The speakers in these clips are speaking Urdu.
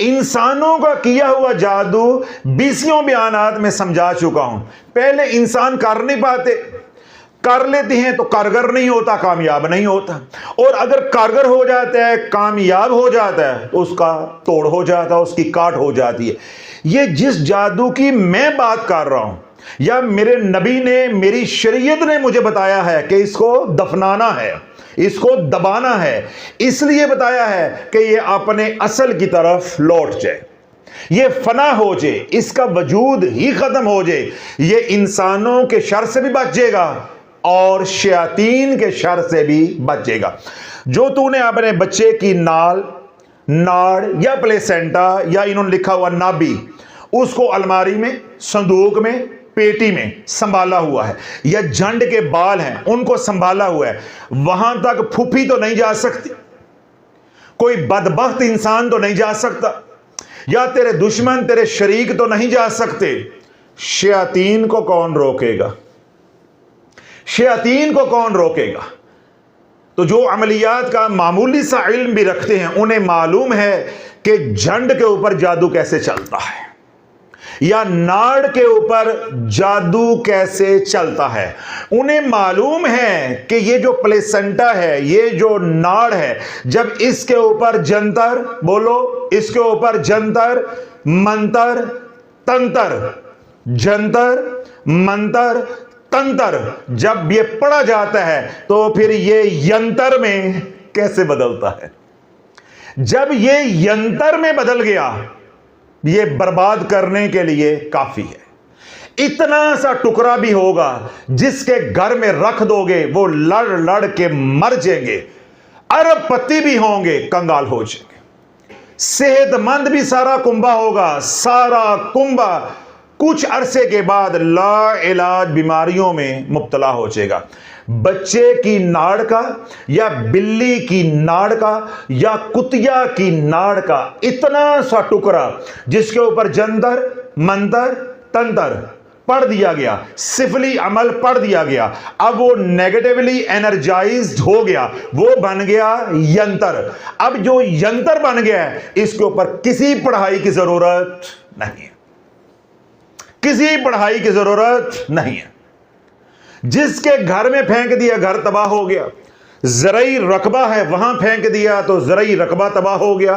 انسانوں کا کیا ہوا جادو 20 بیانات میں سمجھا چکا ہوں. پہلے انسان کر نہیں پاتے، کر لیتے ہیں تو کارگر نہیں ہوتا، کامیاب نہیں ہوتا. اور اگر کارگر ہو جاتا ہے، کامیاب ہو جاتا ہے، اس کا توڑ ہو جاتا ہے، اس کی کاٹ ہو جاتی ہے. یہ جس جادو کی میں بات کر رہا ہوں، یا میرے نبی نے، میری شریعت نے مجھے بتایا ہے کہ اس کو دفنانا ہے، اس کو دبانا ہے، اس لیے بتایا ہے کہ یہ اپنے اصل کی طرف لوٹ جائے، یہ فنا ہو جائے، اس کا وجود ہی ختم ہو جائے. یہ انسانوں کے شر سے بھی بچ جائے گا اور شیاطین کے شر سے بھی بچ جائے گا. جو تو نے اپنے بچے کی ناڑ یا پلیسینٹا، یا انہوں نے لکھا ہوا نابی، اس کو الماری میں، صندوق میں، پیٹی میں سنبھالا ہوا ہے، یا جھنڈ کے بال ہیں ان کو سنبھالا ہوا ہے، وہاں تک پھوپھی تو نہیں جا سکتی، کوئی بدبخت انسان تو نہیں جا سکتا، یا تیرے دشمن، تیرے شریک تو نہیں جا سکتے. شیاطین کو کون روکے گا؟ شیاطین کو کون روکے گا؟ تو جو عملیات کا معمولی سا علم بھی رکھتے ہیں، انہیں معلوم ہے کہ جھنڈ کے اوپر جادو کیسے چلتا ہے، یا ناڑ کے اوپر جادو کیسے چلتا ہے. انہیں معلوم ہے کہ یہ جو پلیسنٹا ہے، یہ جو ناڑ ہے، جب اس کے اوپر جنتر، بولو، اس کے اوپر جنتر منتر تنتر، جنتر منتر تنتر جب یہ پڑھا جاتا ہے تو پھر یہ ینتر میں کیسے بدلتا ہے؟ جب یہ ینتر میں بدل گیا، یہ برباد کرنے کے لیے کافی ہے. اتنا سا ٹکڑا بھی ہوگا جس کے گھر میں رکھ دو گے، وہ لڑ لڑ کے مر جائیں گے. ارب پتی بھی ہوں گے، کنگال ہو جائیں گے. صحت مند بھی سارا کنبا ہوگا، سارا کنبا کچھ عرصے کے بعد لا علاج بیماریوں میں مبتلا ہو جائے گا. بچے کی ناڑ کا، یا بلی کی ناڑ کا، یا کتیا کی ناڑ کا اتنا سا ٹکڑا جس کے اوپر جنتر منتر تنتر پڑھ دیا گیا، سفلی عمل پڑھ دیا گیا، اب وہ نیگیٹیولی انرجائزڈ ہو گیا، وہ بن گیا ینتر. اب جو ینتر بن گیا ہے، اس کے اوپر کسی پڑھائی کی ضرورت نہیں ہے، کسی پڑھائی کی ضرورت نہیں ہے. جس کے گھر میں پھینک دیا، گھر تباہ ہو گیا. زرعی رقبہ ہے، وہاں پھینک دیا تو زرعی رقبہ تباہ ہو گیا.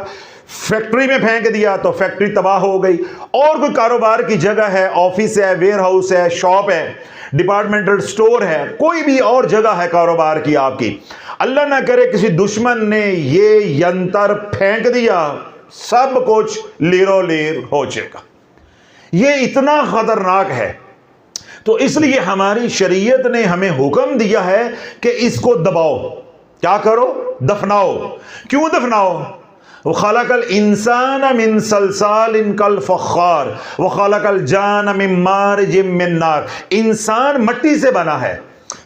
فیکٹری میں پھینک دیا تو فیکٹری تباہ ہو گئی. اور کوئی کاروبار کی جگہ ہے، آفس ہے، ویئر ہاؤس ہے، شاپ ہے، ڈپارٹمنٹل سٹور ہے، کوئی بھی اور جگہ ہے کاروبار کی آپ کی، اللہ نہ کرے کسی دشمن نے یہ ینتر پھینک دیا، سب کچھ لیرو لیر ہو جائے گا. یہ اتنا خطرناک ہے. تو اس لیے ہماری شریعت نے ہمیں حکم دیا ہے کہ اس کو دباؤ. کیا کرو؟ دفناؤ. کیوں دفناؤ؟ وَخَلَقَ الْإِنسَانَ مِنْ صَلْصَالٍ كَالْفَخَّارِ وَخَلَقَ الْجَانَّ مِنْ مَارِجٍ مِنْ نَارٍ. انسان مٹی سے بنا ہے،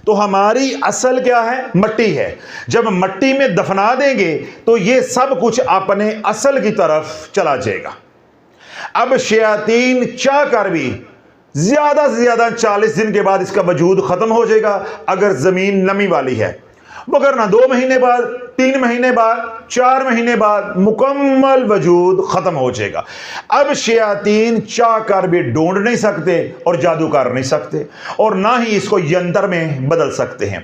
تو ہماری اصل کیا ہے؟ مٹی ہے. جب مٹی میں دفنا دیں گے تو یہ سب کچھ اپنے اصل کی طرف چلا جائے گا. اب شیاطین چاہ کر بھی زیادہ سے زیادہ 40 دن کے بعد اس کا وجود ختم ہو جائے گا اگر زمین نمی والی ہے، مگر نہ 2 مہینے بعد، 3 مہینے بعد، 4 مہینے بعد مکمل وجود ختم ہو جائے گا. اب شیاطین چاہ کر بھی ڈھونڈ نہیں سکتے اور جادو کر نہیں سکتے، اور نہ ہی اس کو ینتر میں بدل سکتے ہیں.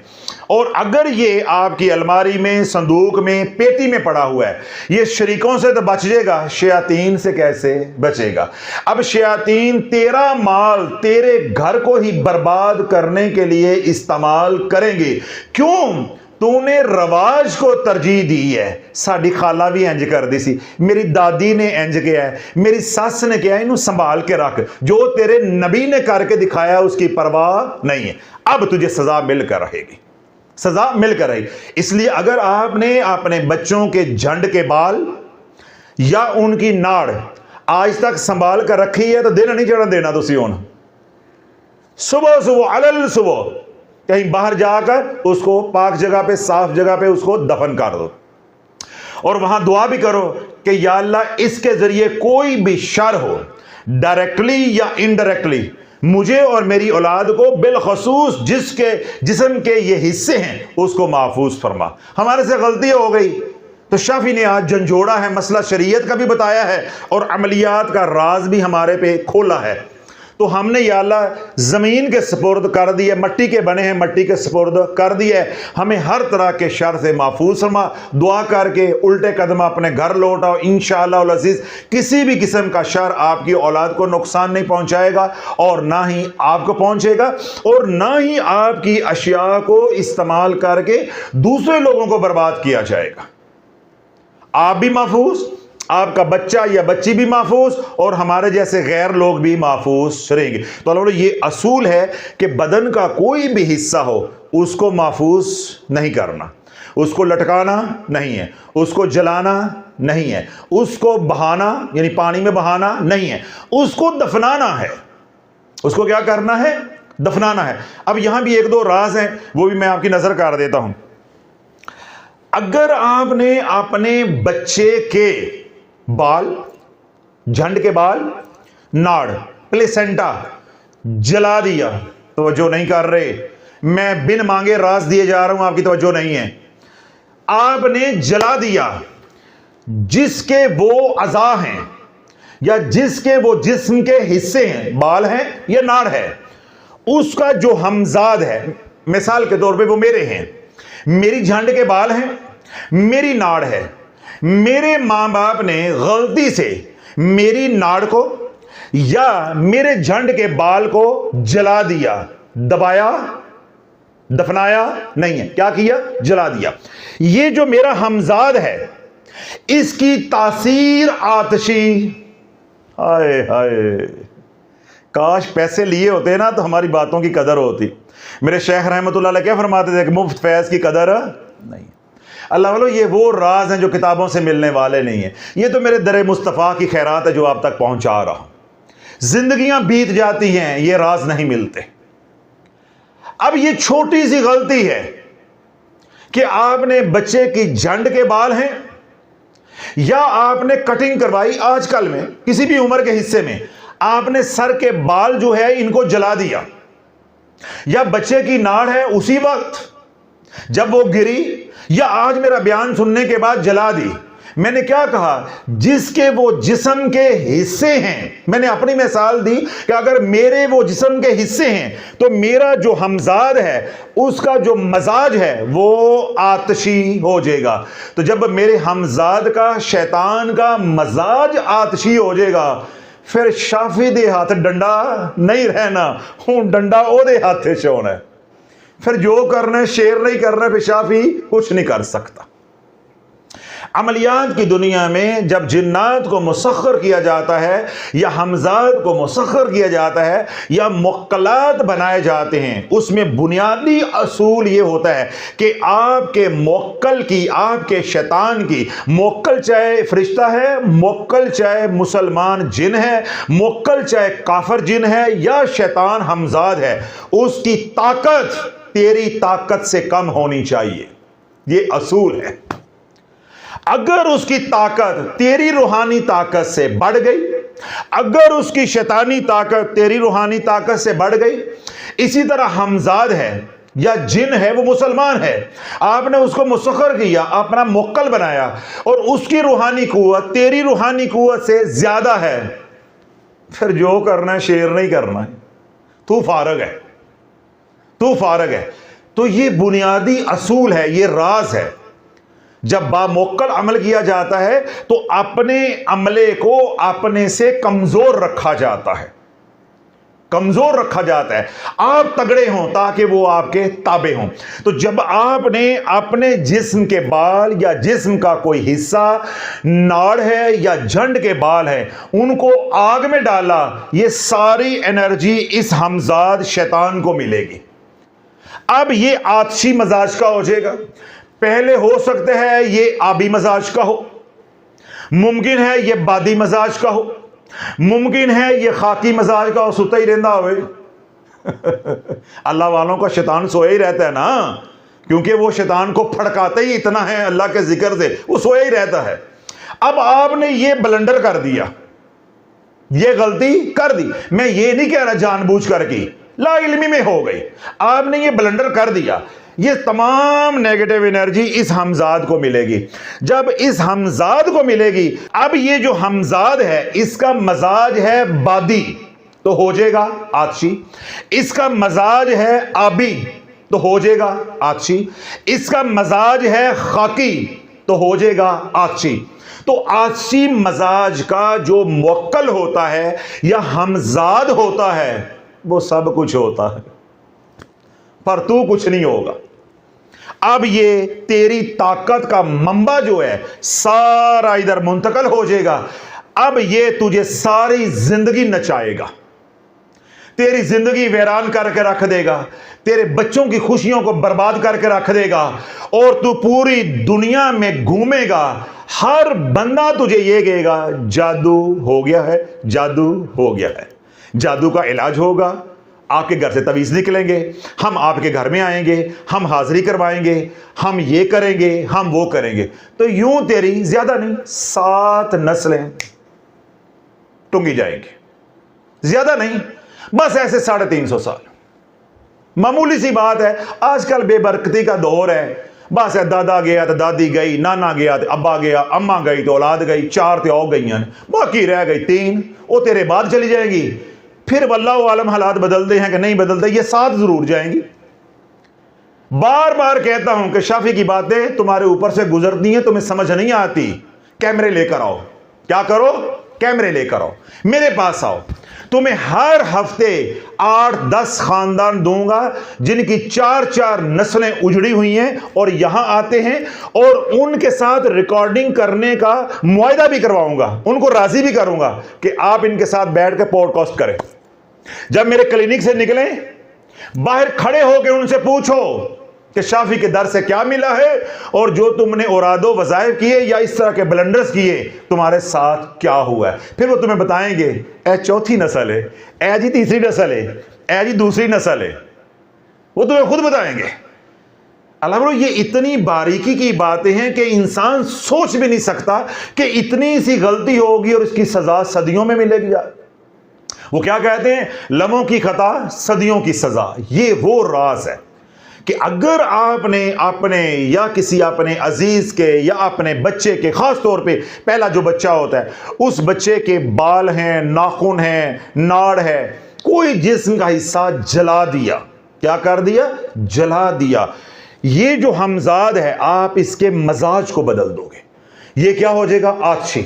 اور اگر یہ آپ کی الماری میں، صندوق میں، پیٹی میں پڑا ہوا ہے، یہ شریکوں سے تو بچ جائے گا، شیاطین سے کیسے بچے گا؟ اب شیاطین تیرا مال تیرے گھر کو ہی برباد کرنے کے لیے استعمال کریں گے. کیوں؟ تو نے رواج کو ترجیح دی ہے. ساڈی خالہ بھی انج کر دی سی، میری دادی نے انج کیا ہے، میری ساس نے کیا ہے، انہوں سنبھال کے رکھ. جو تیرے نبی نے کر کے دکھایا اس کی پرواہ نہیں ہے. اب تجھے سزا مل کر رہے گی، سزا مل کر رہی. اس لیے اگر آپ نے اپنے بچوں کے جھنڈ کے بال یا ان کی ناڑ آج تک سنبھال کر رکھی ہے تو دن نہیں چڑھن دینا. تو سیون صبح صبح علل صبح کہیں باہر جا کر اس کو پاک جگہ پہ، صاف جگہ پہ اس کو دفن کر دو، اور وہاں دعا بھی کرو کہ یا اللہ اس کے ذریعے کوئی بھی شر ہو، ڈائریکٹلی یا انڈائریکٹلی، مجھے اور میری اولاد کو بالخصوص جس کے جسم کے یہ حصے ہیں اس کو محفوظ فرما. ہمارے سے غلطی ہو گئی، تو شافی نے آج جھنجھوڑا ہے، مسئلہ شریعت کا بھی بتایا ہے اور عملیات کا راز بھی ہمارے پہ کھولا ہے۔ تو ہم نے یا اللہ زمین کے سپرد کر دیا، مٹی کے بنے ہیں مٹی کے سپرد کر دیا ہے، ہمیں ہر طرح کے شر سے محفوظ فرما، دعا کر کے الٹے قدم اپنے گھر لوٹ آؤ، انشاءاللہ العزیز کسی بھی قسم کا شر آپ کی اولاد کو نقصان نہیں پہنچائے گا اور نہ ہی آپ کو پہنچے گا، اور نہ ہی آپ کی اشیاء کو استعمال کر کے دوسرے لوگوں کو برباد کیا جائے گا۔ آپ بھی محفوظ، آپ کا بچہ یا بچی بھی محفوظ، اور ہمارے جیسے غیر لوگ بھی محفوظ رہیں گے۔ تو اللہ یہ اصول ہے کہ بدن کا کوئی بھی حصہ ہو اس کو محفوظ نہیں کرنا، اس کو لٹکانا نہیں ہے، اس کو جلانا نہیں ہے، اس کو بہانا یعنی پانی میں بہانا نہیں ہے، اس کو دفنانا ہے۔ اس کو کیا کرنا ہے؟ دفنانا ہے۔ اب یہاں بھی ایک دو راز ہیں، وہ بھی میں آپ کی نظر کر دیتا ہوں۔ اگر آپ نے اپنے بچے کے بال، جھنڈ کے بال، ناڑ، پلیسنٹا جلا دیا، توجہ نہیں کر رہے، میں بن مانگے راز دیے جا رہا ہوں، آپ کی توجہ نہیں ہے، آپ نے جلا دیا جس کے وہ اعضاء ہیں یا جس کے وہ جسم کے حصے ہیں، بال ہیں یا ناڑ ہے، اس کا جو ہمزاد ہے، مثال کے طور پہ وہ میرے ہیں، میری جھنڈ کے بال ہیں، میری ناڑ ہے، میرے ماں باپ نے غلطی سے میری ناڑ کو یا میرے جھنڈ کے بال کو جلا دیا، دبایا، دفنایا نہیں ہے، کیا کیا؟ جلا دیا۔ یہ جو میرا ہمزاد ہے اس کی تاثیر آتشی، ہائے ہائے، کاش پیسے لیے ہوتے نا تو ہماری باتوں کی قدر ہوتی۔ میرے شیخ رحمت اللہ علیہ کیا فرماتے تھے کہ مفت فیض کی قدر نہیں۔ اللہ والو یہ وہ راز ہیں جو کتابوں سے ملنے والے نہیں ہیں، یہ تو میرے در مصطفیٰ کی خیرات ہے جو آپ تک پہنچا رہا ہوں۔ زندگیاں بیت جاتی ہیں، یہ راز نہیں ملتے۔ اب یہ چھوٹی سی غلطی ہے کہ آپ نے بچے کی جھنڈ کے بال ہیں یا آپ نے کٹنگ کروائی، آج کل میں کسی بھی عمر کے حصے میں آپ نے سر کے بال جو ہے ان کو جلا دیا، یا بچے کی ناڑ ہے اسی وقت جب وہ گری، یا آج میرا بیان سننے کے بعد جلا دی۔ میں نے کیا کہا؟ جس کے وہ جسم کے حصے ہیں، میں نے اپنی مثال دی کہ اگر میرے وہ جسم کے حصے ہیں تو میرا جو ہمزاد ہے اس کا جو مزاج ہے وہ آتشی ہو جائے گا۔ تو جب میرے ہمزاد کا، شیطان کا مزاج آتشی ہو جائے گا، پھر شافی دے ہاتھ ڈنڈا نہیں رہنا، ہوں ڈنڈا او دے ہاتھ چونا ہے، پھر جو کرنا ہے شیر نہیں کرنا، پھر شافی کچھ نہیں کر سکتا۔ عملیات کی دنیا میں جب جنات کو مسخر کیا جاتا ہے یا ہمزاد کو مسخر کیا جاتا ہے یا موکلات بنائے جاتے ہیں، اس میں بنیادی اصول یہ ہوتا ہے کہ آپ کے موکل کی، آپ کے شیطان کی، موکل چاہے فرشتہ ہے، موکل چاہے مسلمان جن ہے، موکل چاہے کافر جن ہے یا شیطان ہمزاد ہے، اس کی طاقت تیری طاقت سے کم ہونی چاہیے۔ یہ اصول ہے۔ اگر اس کی طاقت تیری روحانی طاقت سے بڑھ گئی، اگر اس کی شیطانی طاقت تیری روحانی طاقت سے بڑھ گئی، اسی طرح ہمزاد ہے یا جن ہے، وہ مسلمان ہے، آپ نے اس کو مسخر کیا، اپنا موکل بنایا، اور اس کی روحانی قوت تیری روحانی قوت سے زیادہ ہے، پھر جو کرنا ہے شیر نہیں کرنا ہے، تو فارغ ہے، تو فارغ ہے۔ تو یہ بنیادی اصول ہے، یہ راز ہے۔ جب باموکل عمل کیا جاتا ہے تو اپنے عملے کو اپنے سے کمزور رکھا جاتا ہے، کمزور رکھا جاتا ہے، آپ تگڑے ہوں تاکہ وہ آپ کے تابع ہوں۔ تو جب آپ نے اپنے جسم کے بال یا جسم کا کوئی حصہ، ناڑ ہے یا جھنڈ کے بال ہے، ان کو آگ میں ڈالا، یہ ساری انرجی اس ہمزاد شیطان کو ملے گی۔ اب یہ آتشی مزاج کا ہو جائے گا، پہلے ہو سکتے ہیں یہ آبی مزاج کا ہو، ممکن ہے یہ بادی مزاج کا ہو، ممکن ہے یہ خاکی مزاج کا ہو، سوتا ہی رہندا ہوئے۔ اللہ والوں کا شیطان سویا ہی رہتا ہے نا، کیونکہ وہ شیطان کو پھڑکاتے ہی اتنا ہے اللہ کے ذکر سے، وہ سویا ہی رہتا ہے۔ اب آپ نے یہ بلنڈر کر دیا، یہ غلطی کر دی، میں یہ نہیں کہہ رہا جان بوجھ کر کی، لا علمی میں ہو گئی، آپ نے یہ بلنڈر کر دیا، یہ تمام نیگیٹو انرجی اس ہمزاد کو ملے گی. جب اس ہمزاد کو ملے گی، اب یہ جو ہمزاد ہے اس کا مزاج ہے بادی تو ہو جائے گا آتشی، اس کا مزاج ہے آبی تو ہو جائے گا آتشی، اس کا مزاج ہے خاکی تو ہو جائے گا آتشی. تو آتشی مزاج کا جو موکل ہوتا ہے یا ہمزاد ہوتا ہے وہ سب کچھ ہوتا ہے، پر تو کچھ نہیں ہوگا. اب یہ تیری طاقت کا منبع جو ہے سارا ادھر منتقل ہو جائے گا. اب یہ تجھے ساری زندگی نچائے گا، تیری زندگی ویران کر کے رکھ دے گا، تیرے بچوں کی خوشیوں کو برباد کر کے رکھ دے گا، اور تو پوری دنیا میں گھومے گا. ہر بندہ تجھے یہ کہے گا جادو ہو گیا ہے، جادو ہو گیا ہے. جادو کا علاج ہوگا، آپ کے گھر سے تعویذ نکلیں گے، ہم آپ کے گھر میں آئیں گے، ہم حاضری کروائیں گے، ہم یہ کریں گے، ہم وہ کریں گے. تو یوں تیری زیادہ نہیں 7 نسلیں ٹنگی جائیں گی، زیادہ نہیں، بس ایسے 350 سال. معمولی سی بات ہے. آج کل بے برکتی کا دور ہے، بس ہے دادا گیا تو دادی گئی، نانا گیا تو ابا گیا، اماں گئی تو اولاد گئی، 4 تے او گئی ہیں، باقی رہ گئی 3، وہ تیرے بعد چلی جائیں گی. پھر واللہ عالم حالات بدلتے ہیں کہ نہیں بدلتے، یہ 7 ضرور جائیں گی. بار بار کہتا ہوں کہ شافی کی باتیں تمہارے اوپر سے گزرتی ہیں، تمہیں سمجھ نہیں آتی. کیمرے لے کر آؤ. کیا کرو؟ کیمرے لے کر آؤ، میرے پاس آؤ. تمہیں ہر ہفتے 8-10 خاندان دوں گا جن کی 4 نسلیں اجڑی ہوئی ہیں، اور یہاں آتے ہیں، اور ان کے ساتھ ریکارڈنگ کرنے کا معاہدہ بھی کرواؤں گا، ان کو راضی بھی کروں گا کہ آپ ان کے ساتھ بیٹھ کے پوڈ کاسٹ کریں. جب میرے کلینک سے نکلیں، باہر کھڑے ہو کے ان سے پوچھو کہ شافی کے در سے کیا ملا ہے، اور جو تم نے اوراد و وظائف کیے یا اس طرح کے بلنڈرز کیے تمہارے ساتھ کیا ہوا ہے. پھر وہ تمہیں بتائیں گے اے 4تھی نسل ہے، اے جی 3ری نسل ہے، اے جی 2ری نسل ہے. وہ تمہیں خود بتائیں گے. اللہ برو، یہ اتنی باریکی کی باتیں ہیں کہ انسان سوچ بھی نہیں سکتا کہ اتنی سی غلطی ہوگی اور اس کی سزا صدیوں میں ملے گی. وہ کیا کہتے ہیں؟ لمحوں کی خطا صدیوں کی سزا. یہ وہ راز ہے کہ اگر آپ نے اپنے یا کسی اپنے عزیز کے یا اپنے بچے کے، خاص طور پہ پہلا جو بچہ ہوتا ہے، اس بچے کے بال ہیں، ناخن ہیں، ناڑ ہے، کوئی جسم کا حصہ جلا دیا، کیا کر دیا؟ جلا دیا. یہ جو ہمزاد ہے آپ اس کے مزاج کو بدل دو گے، یہ کیا ہو جائے گا؟ آتشی.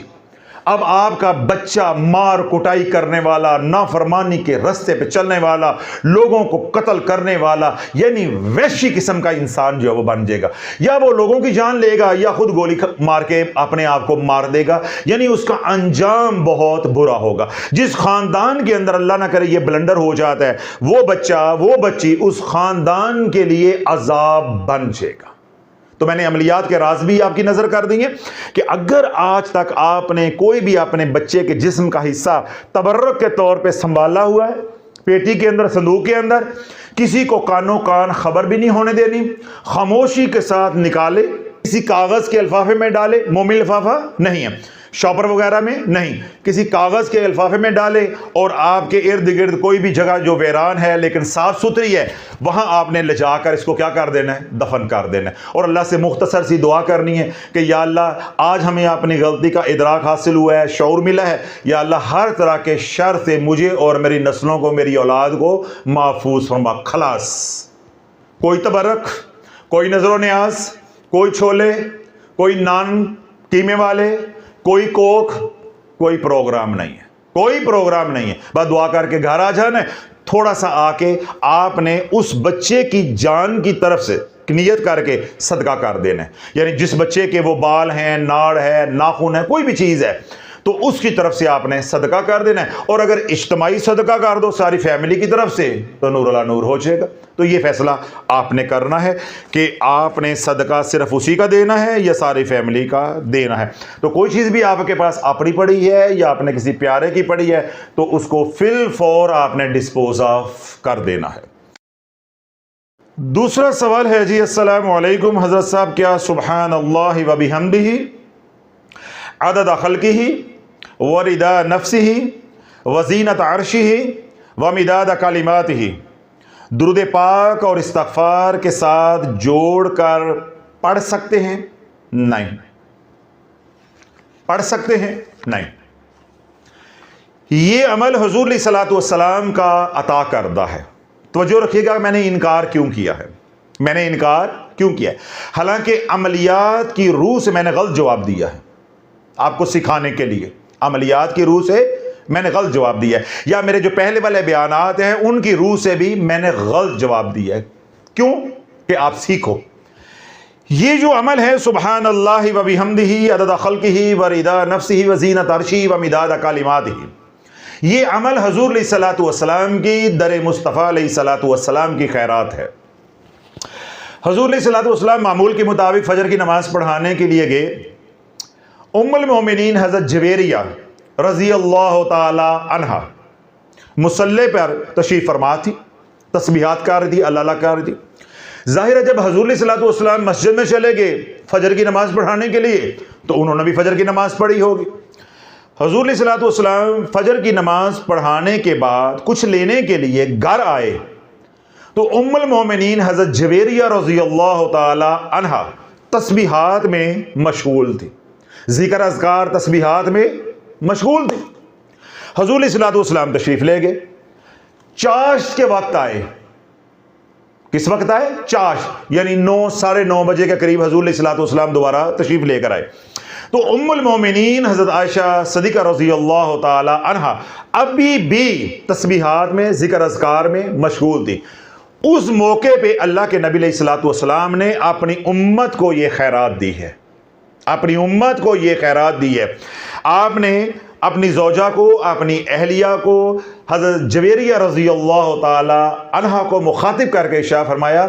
اب آپ کا بچہ مار کٹائی کرنے والا، نافرمانی کے رستے پہ چلنے والا، لوگوں کو قتل کرنے والا، یعنی وحشی قسم کا انسان جو ہے وہ بن جائے گا. یا وہ لوگوں کی جان لے گا یا خود گولی مار کے اپنے آپ کو مار دے گا. یعنی اس کا انجام بہت برا ہوگا. جس خاندان کے اندر اللہ نہ کرے یہ بلنڈر ہو جاتا ہے، وہ بچہ، وہ بچی اس خاندان کے لیے عذاب بن جائے گا. تو میں نے عملیات کے راز بھی آپ کی نظر کر دی ہیں کہ اگر آج تک آپ نے کوئی بھی اپنے بچے کے جسم کا حصہ تبرک کے طور پہ سنبھالا ہوا ہے، پیٹی کے اندر، صندوق کے اندر، کسی کو کانوں کان خبر بھی نہیں ہونے دینی، خاموشی کے ساتھ نکالے، کسی کاغذ کے لفافے میں ڈالے، مومی لفافہ نہیں ہے، شاپر وغیرہ میں نہیں، کسی کاغذ کے لفافے میں ڈالے، اور آپ کے ارد گرد کوئی بھی جگہ جو ویران ہے لیکن صاف ستھری ہے، وہاں آپ نے لے جا کر اس کو کیا کر دینا ہے؟ دفن کر دینا ہے. اور اللہ سے مختصر سی دعا کرنی ہے کہ یا اللہ آج ہمیں اپنی غلطی کا ادراک حاصل ہوا ہے، شعور ملا ہے، یا اللہ ہر طرح کے شر سے مجھے اور میری نسلوں کو، میری اولاد کو محفوظ فرما. خلاص. کوئی تبرک، کوئی نظر و نیاز، کوئی چھولے، کوئی نان قیمے والے، کوئی کوک، کوئی پروگرام نہیں ہے، کوئی پروگرام نہیں ہے. بس دعا کر کے گھر آ جانا ہے. تھوڑا سا آ کے آپ نے اس بچے کی جان کی طرف سے نیت کر کے صدقہ کر دینا ہے. یعنی جس بچے کے وہ بال ہیں، ناڑ ہے، ناخن ہے، کوئی بھی چیز ہے، تو اس کی طرف سے آپ نے صدقہ کر دینا ہے. اور اگر اجتماعی صدقہ کر دو ساری فیملی کی طرف سے تو نور اللہ نور ہو جائے گا. تو یہ فیصلہ آپ نے کرنا ہے کہ آپ نے صدقہ صرف اسی کا دینا ہے یا ساری فیملی کا دینا ہے. تو کوئی چیز بھی آپ کے پاس اپنی پڑی ہے یا آپ نے کسی پیارے کی پڑی ہے تو اس کو فی الفور آپ نے ڈسپوز آف کر دینا ہے. دوسرا سوال ہے جی، السلام علیکم حضرت صاحب، کیا سبحان اللہ و بحمدہ عدد خلقہ ورضا نفسہ وزینت عرشہ ومداد کلماتہ درود پاک اور استغفار کے ساتھ جوڑ کر پڑھ سکتے ہیں؟ نہیں۔ پڑھ سکتے ہیں؟ نہیں۔ یہ عمل حضور علیہ الصلوۃ والسلام کا عطا کردہ ہے۔ توجہ رکھیے گا، میں نے انکار کیوں کیا ہے؟ میں نے انکار کیوں کیا ہے؟ حالانکہ عملیات کی روح سے میں نے غلط جواب دیا ہے، آپ کو سکھانے کے لیے عملیات کی روح سے میں نے غلط جواب دیا ہے، یا میرے جو پہلے والے بیانات ہیں ان کی روح سے بھی میں نے غلط جواب دیا ہے۔ کیوں؟ کہ آپ سیکھو۔ یہ جو عمل ہے سبحان اللہ و بحمدہ عدد خلقہ و رضا نفسہ و زینت عرشہ و مداد کلماتہ، یہ عمل حضور علیہ الصلوۃ والسلام کی در مصطفیٰ علیہ الصلوۃ والسلام کی خیرات ہے۔ حضور علیہ الصلوۃ والسلام معمول کے مطابق فجر کی نماز پڑھانے کے لیے گئے۔ ام المومنین حضرت جویریہ رضی اللہ تعالی عنہا مصلی پر تشریف فرما تھی، تسبیحات کر رہی تھی، اللہ اللہ کر رہی تھی۔ ظاہر ہے جب حضور علیہ الصلوۃ والسلام مسجد میں چلے گئے فجر کی نماز پڑھانے کے لیے تو انہوں نے بھی فجر کی نماز پڑھی ہوگی۔ حضور علیہ الصلوۃ والسلام فجر کی نماز پڑھانے کے بعد کچھ لینے کے لیے گھر آئے تو ام المومنین حضرت جویریہ رضی اللہ تعالی عنہا تسبیحات میں مشغول تھی، ذکر اذکار تسبیحات میں مشغول تھی۔ حضور علیہ الصلوۃ والسلام تشریف لے گئے، چاشت کے وقت آئے۔ کس وقت آئے؟ چاشت، یعنی 9 ساڑھے 9 بجے کے قریب حضور علیہ الصلوۃ والسلام دوبارہ تشریف لے کر آئے تو ام المومنین حضرت عائشہ صدیقہ رضی اللہ تعالی عنہا ابھی بھی تسبیحات میں ذکر اذکار میں مشغول تھی۔ اس موقع پہ اللہ کے نبی علیہ الصلوۃ والسلام نے اپنی امت کو یہ خیرات دی ہے، اپنی امت کو یہ خیرات دی ہے۔ آپ نے اپنی زوجہ کو، اپنی اہلیہ کو، حضرت جویریہ رضی اللہ تعالی عنہا کو مخاطب کر کے ارشاد فرمایا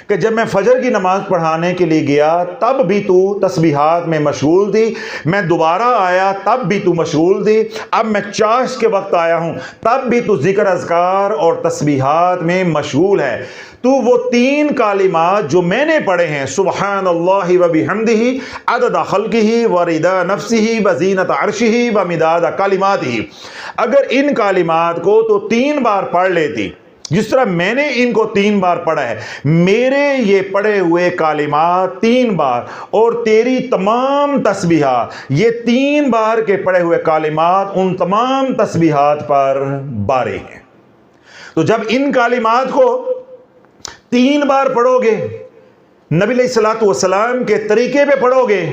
کہ جب میں فجر کی نماز پڑھانے کے لیے گیا تب بھی تو تسبیحات میں مشغول تھی، میں دوبارہ آیا تب بھی تو مشغول تھی، اب میں چاشت کے وقت آیا ہوں تب بھی تو ذکر اذکار اور تسبیحات میں مشغول ہے۔ تو وہ 3 کلمات جو میں نے پڑھے ہیں سبحان اللہ و بحمدہ عدد خلقہ و رضا نفسہ و زینت عرشہ و مداد کلماتہ، اگر ان کلمات کو تو 3 بار پڑھ لیتی جس طرح میں نے ان کو 3 بار پڑھا ہے، میرے یہ پڑھے ہوئے کلمات 3 بار اور تیری تمام تسبیحات یہ 3 بار کے پڑھے ہوئے کلمات ان تمام تسبیحات پر بارے ہیں۔ تو جب ان کلمات کو 3 بار پڑھو گے، نبی علیہ الصلوۃ والسلام کے طریقے پہ پڑھو گے،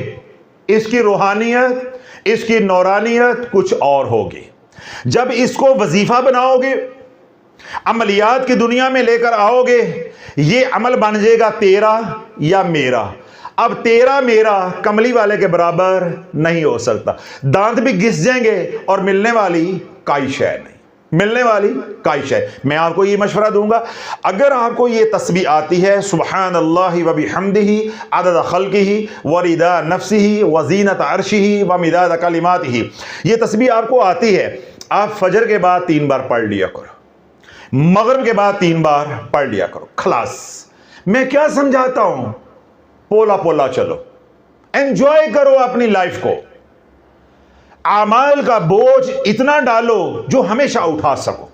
اس کی روحانیت، اس کی نورانیت کچھ اور ہوگی۔ جب اس کو وظیفہ بناؤ گے، عملیات کی دنیا میں لے کر آؤ گے، یہ عمل بن جائے گا تیرا یا میرا۔ اب تیرا میرا کملی والے کے برابر نہیں ہو سکتا، دانت بھی گھس جائیں گے اور ملنے والی کوئی شے نہیں، ملنے والی کوئی شے۔ میں آپ کو یہ مشورہ دوں گا، اگر آپ کو یہ تسبیح آتی ہے سبحان اللہ و بحمدہ عدد خلقہ و رضا نفسہ و زینت عرشہ و مداد کلماتہ، یہ تسبیح آپ کو آتی ہے، آپ فجر کے بعد 3 بار پڑھ لیا کرو، مغرب کے بعد 3 بار پڑھ لیا کرو، خلاص۔ میں کیا سمجھاتا ہوں؟ پولا پولا چلو، انجوائے کرو اپنی لائف کو، اعمال کا بوجھ اتنا ڈالو جو ہمیشہ اٹھا سکو۔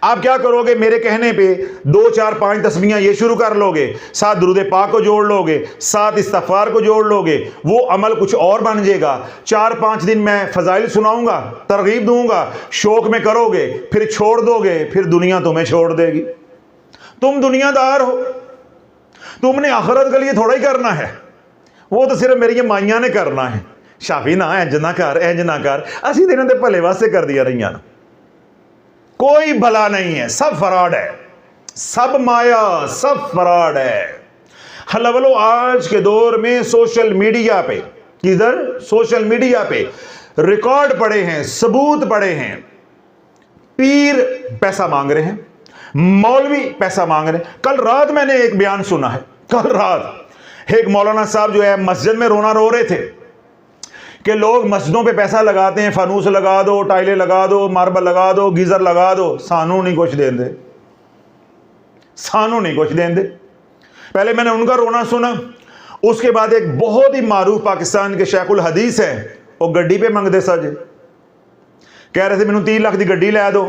آپ کیا کرو گے؟ میرے کہنے پہ 2 4 5 تسبیحاں یہ شروع کر لو گے، ساتھ درود پاک کو جوڑ لو گے، ساتھ استغفار کو جوڑ لو گے، وہ عمل کچھ اور بن جائے گا۔ 4 5 دن میں فضائل سناؤں گا، ترغیب دوں گا، شوق میں کرو گے، پھر چھوڑ دو گے، پھر دنیا تمہیں چھوڑ دے گی۔ تم دنیا دار ہو، تم نے آخرت کے لیے تھوڑا ہی کرنا ہے، وہ تو صرف میری مائیاں نے کرنا ہے۔ شافی نہ انج نہ کر، انج نہ کر، اسی دنوں دے بھلے واسطے کر دیا رہی ہیں، کوئی بھلا نہیں ہے، سب فراڈ ہے، سب مایا، سب فراڈ ہے۔ حلولو آج کے دور میں سوشل میڈیا پہ، کدھر؟ سوشل میڈیا پہ ریکارڈ پڑے ہیں، ثبوت پڑے ہیں، پیر پیسہ مانگ رہے ہیں، مولوی پیسہ مانگ رہے ہیں۔ کل رات میں نے ایک بیان سنا ہے، کل رات ایک مولانا صاحب جو ہے مسجد میں رونا رو رہے تھے کہ لوگ مسجدوں پہ پیسہ لگاتے ہیں، فانوس لگا دو، ٹائلیں لگا دو، ماربل لگا دو، گیزر لگا دو، سانو نہیں کچھ دیں دے، سانو نہیں کچھ دیں دے۔ پہلے میں نے ان کا رونا سنا، اس کے بعد ایک بہت ہی معروف پاکستان کے شیخ الحدیث ہیں، وہ گڈی پہ منگ دے سجے، کہہ رہے تھے مینوں 3 لاکھ دی گڈی لے دو،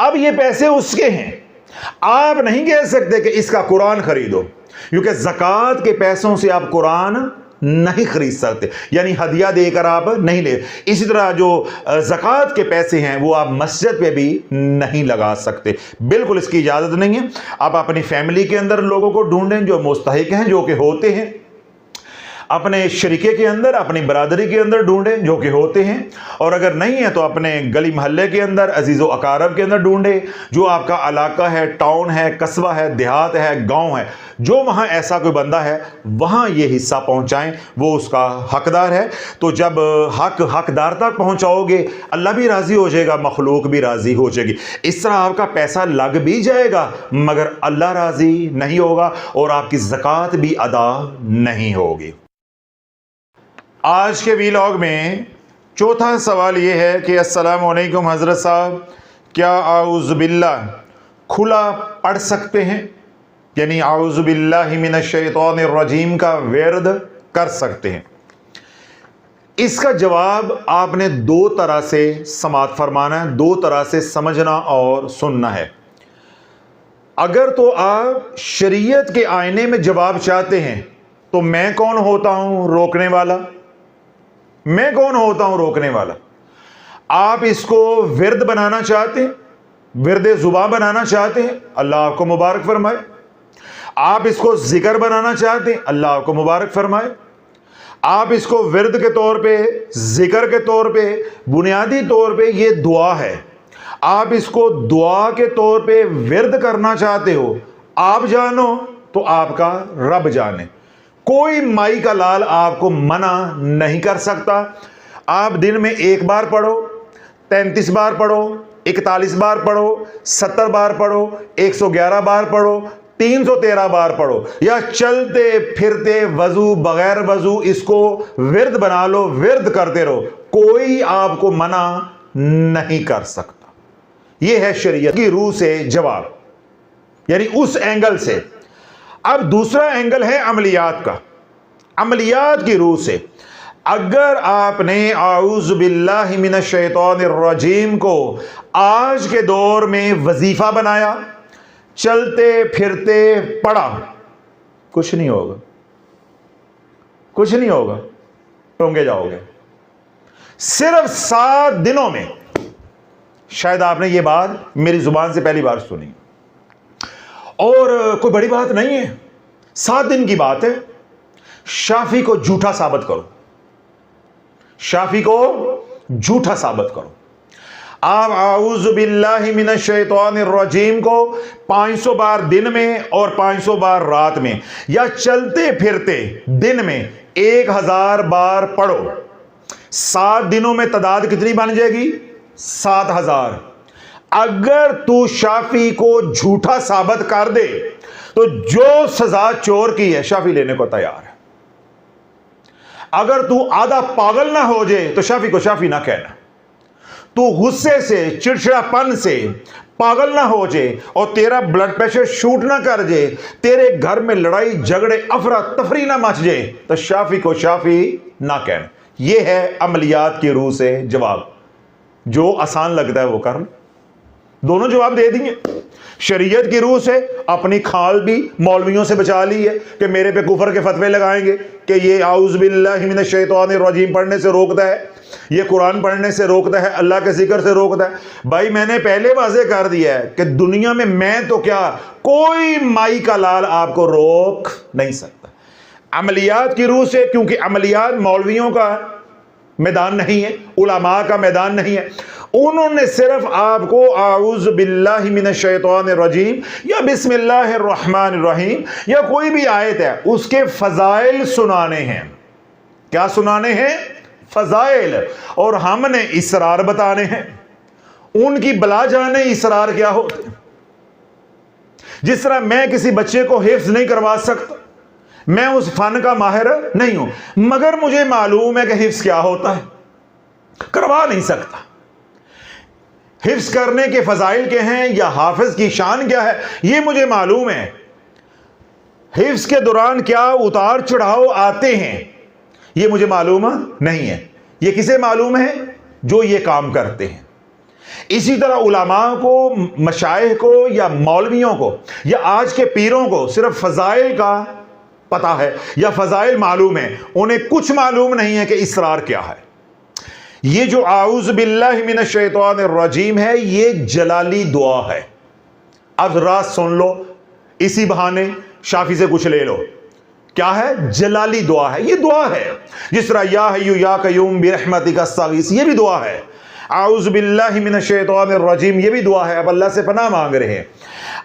اب یہ پیسے اس کے ہیں، آپ نہیں کہہ سکتے کہ اس کا قرآن خریدو، کیونکہ زکوٰۃ کے پیسوں سے آپ قرآن نہیں خرید سکتے، یعنی ہدیہ دے کر آپ نہیں لے۔ اسی طرح جو زکوٰۃ کے پیسے ہیں وہ آپ مسجد پہ بھی نہیں لگا سکتے، بالکل اس کی اجازت نہیں ہے۔ آپ اپنی فیملی کے اندر لوگوں کو ڈھونڈیں جو مستحق ہیں، جو کہ ہوتے ہیں، اپنے شریکے کے اندر، اپنی برادری کے اندر ڈھونڈیں جو کہ ہوتے ہیں، اور اگر نہیں ہے تو اپنے گلی محلے کے اندر، عزیز و اقارب کے اندر ڈھونڈیں، جو آپ کا علاقہ ہے، ٹاؤن ہے، قصبہ ہے، دیہات ہے، گاؤں ہے، جو وہاں ایسا کوئی بندہ ہے وہاں یہ حصہ پہنچائیں، وہ اس کا حقدار ہے۔ تو جب حقدار تک پہنچاؤ گے اللہ بھی راضی ہو جائے گا، مخلوق بھی راضی ہو جائے گی۔ اس طرح آپ کا پیسہ لگ بھی جائے گا مگر اللہ راضی نہیں ہوگا اور آپ کی زکوٰۃ بھی ادا نہیں ہوگی۔ آج کے ویلاگ میں چوتھا سوال یہ ہے کہ السلام علیکم حضرت صاحب، کیا اعوذ باللہ کھلا پڑھ سکتے ہیں؟ یعنی اعوذ باللہ من الشیطان الرجیم کا ورد کر سکتے ہیں؟ اس کا جواب آپ نے دو طرح سے سماعت فرمانا ہے، دو طرح سے سمجھنا اور سننا ہے۔ اگر تو آپ شریعت کے آئینے میں جواب چاہتے ہیں تو میں کون ہوتا ہوں روکنے والا؟ میں کون ہوتا ہوں روکنے والا؟ آپ اس کو ورد بنانا چاہتے ہیں، ورد زباں بنانا چاہتے ہیں، اللہ آپ کو مبارک فرمائے۔ آپ اس کو ذکر بنانا چاہتے ہیں، اللہ آپ کو مبارک فرمائے۔ آپ اس کو ورد کے طور پہ، ذکر کے طور پہ، بنیادی طور پہ یہ دعا ہے، آپ اس کو دعا کے طور پہ ورد کرنا چاہتے ہو، آپ جانو تو آپ کا رب جانے۔ کوئی مائی کا لال آپ کو منع نہیں کر سکتا۔ آپ دن میں 1 بار پڑھو، 33 بار پڑھو، 41 بار پڑھو، 70 بار پڑھو، 111 بار پڑھو، 313 بار پڑھو، یا چلتے پھرتے وضو بغیر وضو اس کو ورد بنا لو، ورد کرتے رہو، کوئی آپ کو منع نہیں کر سکتا۔ یہ ہے شریعت کی روح سے جواب، یعنی اس اینگل سے۔ اب دوسرا اینگل ہے عملیات کا۔ عملیات کی روح سے اگر آپ نے اعوذ باللہ من الشیطان الرجیم کو آج کے دور میں وظیفہ بنایا، چلتے پھرتے پڑھا، کچھ نہیں ہوگا، کچھ نہیں ہوگا، ٹونگے جاؤ گے۔ صرف 7 دنوں میں، شاید آپ نے یہ بات میری زبان سے پہلی بار سنی، اور کوئی بڑی بات نہیں ہے، 7 دن کی بات ہے۔ شافی کو جھوٹا ثابت کرو، شافی کو جھوٹا ثابت کرو۔ آپ اعوذ باللہ من الشیطان الرجیم کو 500 بار دن میں اور 500 بار رات میں، یا چلتے پھرتے دن میں 1000 بار پڑھو۔ 7 دنوں میں تعداد کتنی بن جائے گی؟ 7000۔ اگر تو شافی کو جھوٹا ثابت کر دے تو جو سزا چور کی ہے شافی لینے کو تیار ہے۔ اگر تو آدھا پاگل نہ ہو جائے تو شافی کو شافی نہ کہنا۔ تو غصے سے، چڑچڑا پن سے پاگل نہ ہو جائے اور تیرا بلڈ پریشر شوٹ نہ کر جائے، تیرے گھر میں لڑائی جھگڑے افراتفری نہ مچ جائے تو شافی کو شافی نہ کہنا۔ یہ ہے عملیات کی روح سے جواب۔ جو آسان لگتا ہے وہ کر لیں، دونوں جواب دے دیں گے۔ شریعت کی روح سے اپنی کھال بھی مولویوں سے بچا لی ہے کہ میرے پہ کفر کے فتوے لگائیں گے کہ یہ اعوذ باللہ من الشیطان الرجیم پڑھنے سے روکتا ہے، یہ قرآن پڑھنے سے روکتا ہے، اللہ کے ذکر سے روکتا ہے۔ بھائی میں نے پہلے واضح کر دیا ہے کہ دنیا میں تو کیا، کوئی مائی کا لال آپ کو روک نہیں سکتا۔ عملیات کی روح سے، کیونکہ عملیات مولویوں کا میدان نہیں ہے، علماء کا میدان نہیں ہے، انہوں نے صرف آپ کو اعوذ باللہ من الشیطان الرجیم یا بسم اللہ الرحمن الرحیم یا کوئی بھی آیت ہے اس کے فضائل سنانے ہیں۔ کیا سنانے ہیں؟ فضائل۔ اور ہم نے اسرار بتانے ہیں، ان کی بلا جانے اسرار کیا ہوتے ہیں۔ جس طرح میں کسی بچے کو حفظ نہیں کروا سکتا، میں اس فن کا ماہر نہیں ہوں، مگر مجھے معلوم ہے کہ حفظ کیا ہوتا ہے، کروا نہیں سکتا۔ حفظ کرنے کے فضائل کیا ہیں یا حافظ کی شان کیا ہے یہ مجھے معلوم ہے۔ حفظ کے دوران کیا اتار چڑھاؤ آتے ہیں یہ مجھے معلوم نہیں ہے۔ یہ کسے معلوم ہے؟ جو یہ کام کرتے ہیں۔ اسی طرح علماء کو، مشائخ کو یا مولویوں کو یا آج کے پیروں کو صرف فضائل کا پتا ہے یا فضائل معلوم ہے، انہیں کچھ معلوم نہیں ہے کہ اسرار کیا ہے۔ یہ جو اعوذ باللہ من الشیطان الرجیم ہے، یہ جلالی دعا ہے۔ اب رات سن لو، اسی بہانے شافی سے کچھ لے لو۔ کیا ہے؟ جلالی دعا ہے۔ یہ دعا ہے جس طرح یا حی یا قیوم برحمتک استغیث، یہ بھی دعا ہے۔ اعوذ باللہ من الشیطان الرجیم، یہ بھی دعا ہے۔ اب اللہ سے پناہ مانگ رہے ہیں۔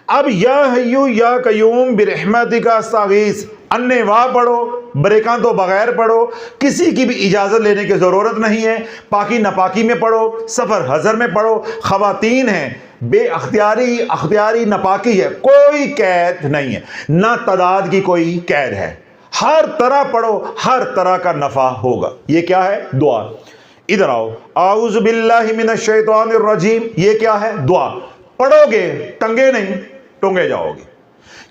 اب یا حی یا قیوم برحمتک استغیث انے واہ پڑھو، بریکاں تو بغیر پڑھو، کسی کی بھی اجازت لینے کی ضرورت نہیں ہے۔ پاکی ناپاکی میں پڑھو، سفر حضر میں پڑھو، خواتین ہیں، بے اختیاری ناپاکی ہے، کوئی قید نہیں ہے، نہ تعداد کی کوئی قید ہے۔ ہر طرح پڑھو، ہر طرح کا نفع ہوگا۔ یہ کیا ہے؟ دعا۔ ادھر آؤ، اعوذ باللہ من الشیطان الرجیم، یہ کیا ہے؟ دعا۔ پڑھو گے ٹنگے نہیں، ٹونگے جاؤ گے۔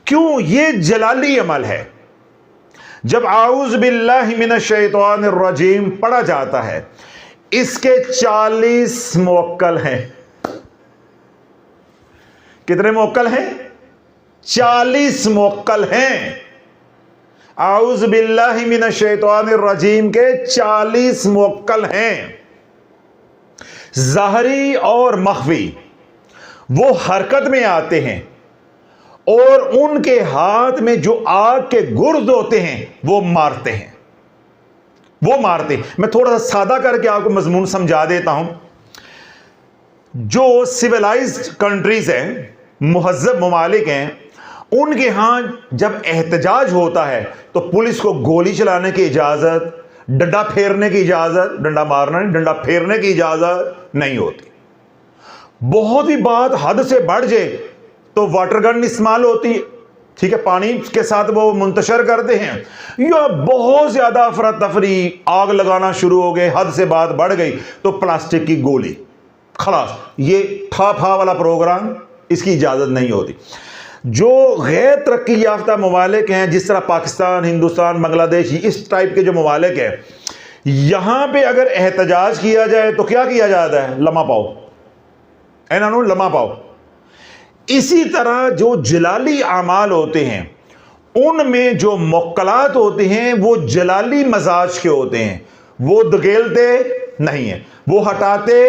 کیوں؟ یہ جلالی عمل ہے۔ جب اعوذ باللہ من الشیطان الرجیم پڑھا جاتا ہے، اس کے 40 موکل ہیں۔ کتنے موکل ہیں؟ 40 موکل ہیں۔ اعوذ باللہ من الشیطان الرجیم کے 40 موکل ہیں، ظاہری اور مخفی۔ وہ حرکت میں آتے ہیں اور ان کے ہاتھ میں جو آگ کے گرد ہوتے ہیں وہ مارتے ہیں، وہ مارتے ہیں۔ میں تھوڑا سا سادہ کر کے آپ کو مضمون سمجھا دیتا ہوں۔ جو سویلائزڈ کنٹریز ہیں، مہذب ممالک ہیں، ان کے ہاں جب احتجاج ہوتا ہے تو پولیس کو گولی چلانے کی اجازت، ڈنڈا پھیرنے کی اجازت، ڈنڈا مارنا نہیں، ڈنڈا پھیرنے کی اجازت نہیں ہوتی۔ بہت ہی بات حد سے بڑھ جائے تو واٹر گن استعمال ہوتی ہے، ٹھیک ہے، پانی کے ساتھ وہ منتشر کرتے ہیں، یا بہت زیادہ افراتفری، آگ لگانا شروع ہو گئے، حد سے بات بڑھ گئی تو پلاسٹک کی گولی، خلاص۔ یہ ٹھا والا پروگرام، اس کی اجازت نہیں ہوتی۔ جو غیر ترقی یافتہ ممالک ہیں، جس طرح پاکستان، ہندوستان، بنگلہ دیش، اس ٹائپ کے جو ممالک ہیں، یہاں پہ اگر احتجاج کیا جائے تو کیا کیا جاتا ہے؟ لمحہ پاؤ، انہوں لمحہ پاؤ۔ اسی طرح جو جلالی اعمال ہوتے ہیں، ان میں جو موکلات ہوتے ہیں وہ جلالی مزاج کے ہوتے ہیں۔ وہ دھکیلتے نہیں ہیں، وہ ہٹاتے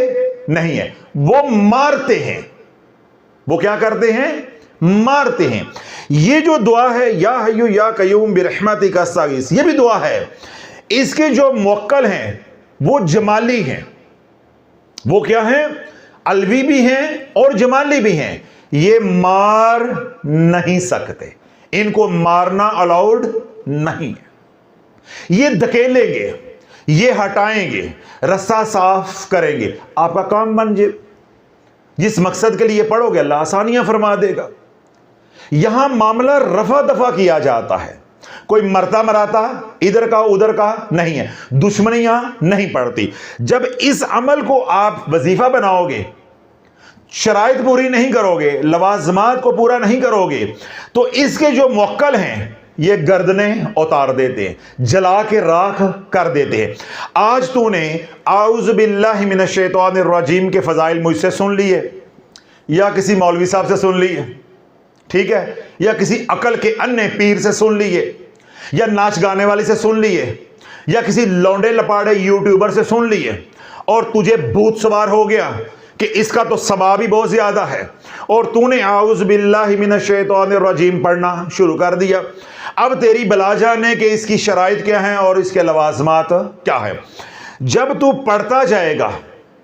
نہیں ہیں، وہ مارتے ہیں۔ وہ کیا کرتے ہیں؟ مارتے ہیں۔ یہ جو دعا ہے یا حی یا قیوم برحمتک استغیث، یہ بھی دعا ہے۔ اس کے جو موکل ہیں وہ جمالی ہیں۔ وہ کیا ہیں؟ علوی بھی ہیں اور جمالی بھی ہیں۔ یہ مار نہیں سکتے، ان کو مارنا الاؤڈ نہیں ہے۔ یہ دھکیلیں گے، یہ ہٹائیں گے، رستہ صاف کریں گے، آپ کا کام بن جائے۔ جس مقصد کے لیے پڑھو گے اللہ آسانیاں فرما دے گا۔ یہاں معاملہ رفع دفع کیا جاتا ہے، کوئی مرتا مراتا ادھر کا ادھر کا نہیں ہے، دشمنیاں نہیں پڑتی۔ جب اس عمل کو آپ وظیفہ بناؤ گے، شرائط پوری نہیں کرو گے، لوازمات کو پورا نہیں کرو گے، تو اس کے جو موکل ہیں یہ گردنیں اتار دیتے ہیں، جلا کے راکھ کر دیتے ہیں۔ آج تو نے اعوذ باللہ من الشیطان الرجیم کے فضائل مجھ سے سن لیے، یا کسی مولوی صاحب سے سن لیے، ٹھیک ہے، یا کسی عقل کے انے پیر سے سن لیے، یا ناچ گانے والی سے سن لیے، یا کسی لونڈے لپاڑے یوٹیوبر سے سن لیے، اور تجھے بھوت سوار ہو گیا کہ اس کا تو ثواب ہی بہت زیادہ ہے، اور تو نے اعوذ باللہ من الشیطان الرجیم پڑھنا شروع کر دیا۔ اب تیری بلا جانے کہ اس کی شرائط کیا ہیں اور اس کے لوازمات کیا ہیں۔ جب تو پڑھتا جائے گا،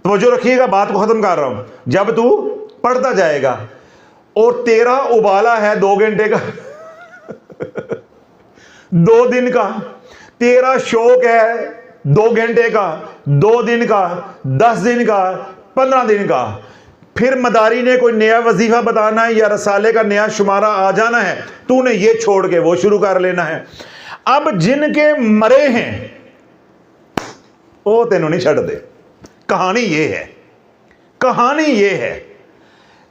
توجہ رکھیے گا، بات کو ختم کر رہا ہوں، جب تو پڑھتا جائے گا اور تیرا ابالا ہے 2 گھنٹے کا 2 دن کا، تیرا شوق ہے 2 گھنٹے کا، 2 دن کا، 10 دن کا، 15 دن کا، پھر مداری نے کوئی نیا وظیفہ بتانا ہے یا رسالے کا نیا شمارہ آ جانا ہے، تو نے یہ چھوڑ کے وہ شروع کر لینا ہے۔ اب جن کے مرے ہیں وہ تینوں نہیں چھڑ دے۔ کہانی یہ ہے، کہانی یہ ہے،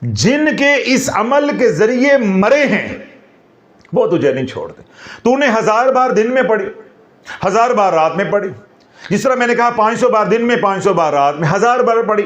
جن کے اس عمل کے ذریعے مرے ہیں وہ تجھے نہیں چھوڑتے۔ تو نے 1000 بار دن میں پڑھی، 1000 بار رات میں پڑھی، جس طرح میں نے کہا 500 بار دن میں، 500 بار رات میں، 1000 بار پڑھی،